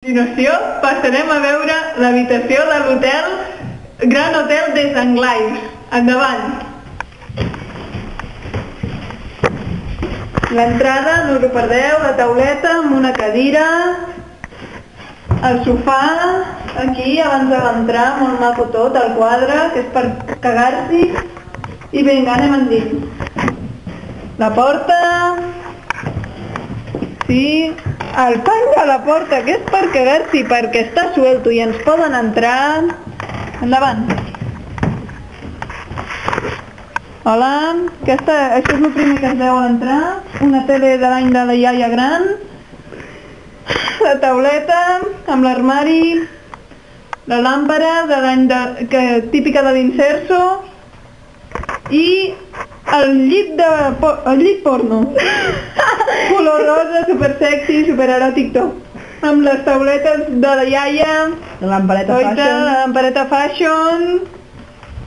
A continuació passarem a veure l'habitació de l'hotel Gran Hotel des Anglais. Endavant! L'entrada, no us ho perdeu, la tauleta amb una cadira, el sofà, aquí abans de l'entrar, molt maco tot, el quadre, que és per cagar-s'hi, i vinga, anem endins. La porta, sí, el pany de la porta, que és per cagar-s'hi, perquè està suelto i ens poden entrar. Endavant. Hola, això és el primer que es veu a l'entrar, una tele de l'any de la iaia gran, la tauleta amb l'armari, la làmpara de l'any típica de l'Inserso i el llit porno, color rosa, super sexy, super eròtic tot, amb les tauletes de la iaia, la lampareta fashion,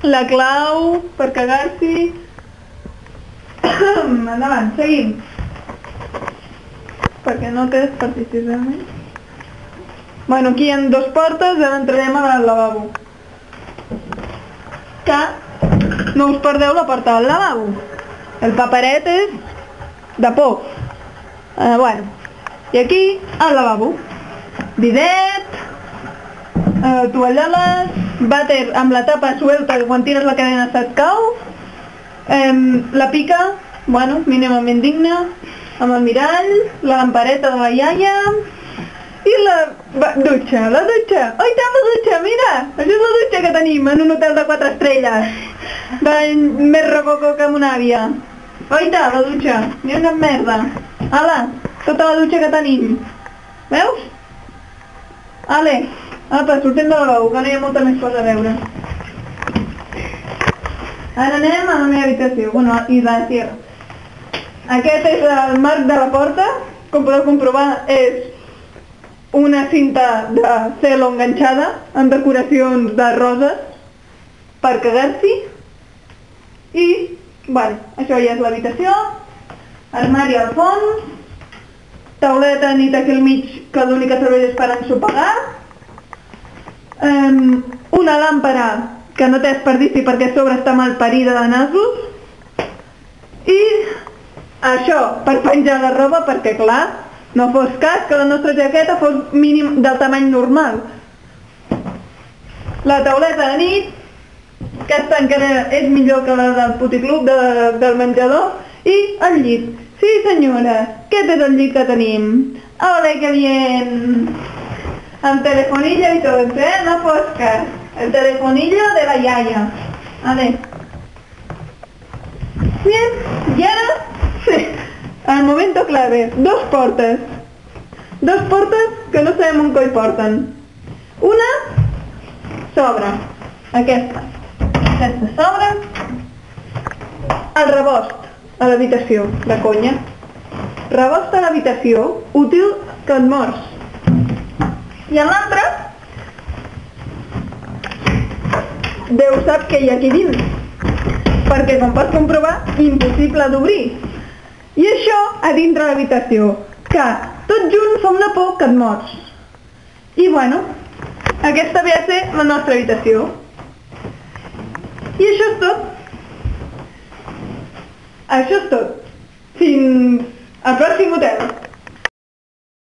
la clau per cagar-s'hi. Endavant, seguim. Perquè no té particularment. Bueno, aquí hi ha dos portes, ara entrarem al lavabo. Que no us perdeu la porta del lavabo. El paperet és de por. Bueno, i aquí el lavabo. Bidet, tovalloles, vàter amb la tapa suelta que quan tires la cadena se't cau, la pica, bueno, mínimament digna, amb el mirall, la lampareta de la iaia i la dutxa, oi tant la dutxa, mira, això és la dutxa que tenim en un hotel de 4 estrelles, més rococo que mon àvia, oi tant la dutxa, ni una merda, ala, tota la dutxa que tenim, veus? Ale, apa, sortim de la lavabo, que no hi ha molta més cosa a veure. Ara anem a la meva habitació, bueno, i la tierra. Aquest és el marc de la porta, com podeu comprovar és una cinta de celo enganxada amb decoracions de roses per cagar-s'hi i, bueno, això ja és l'habitació, armari al fons, tauleta nit aquí al mig que l'únic que serveix és per ensopegar, una làmpara que no té desperdici perquè a sobre està mal parida de nasos i això per penjar la roba perquè clar, no fos cas que la nostra jaqueta fos mínim del tamany normal. La tauleta de nit, aquesta encara és millor que la del puticlub del menjador i el llit. Sí senyora, aquest és el llit que tenim. Ole, que bien! Amb telefonillo y todo, no fos cas. El telefonillo de la iaia. Vale. Bien, y ahora, sí, al momento clave, dos portes. Dos portes que no sabem on coi porten. Una s'obre, aquesta s'obre, el rebost a l'habitació, de conya. Rebost a l'habitació, útil que et mors. I en l'altre, Déu sap què hi ha aquí dins, perquè com pots comprovar, impossible d'obrir. I això a dintre l'habitació, que tots junts som la por que et mors. I bueno, aquesta ve a ser la nostra habitació. I això és tot. Això és tot. Fins al pròxim hotel.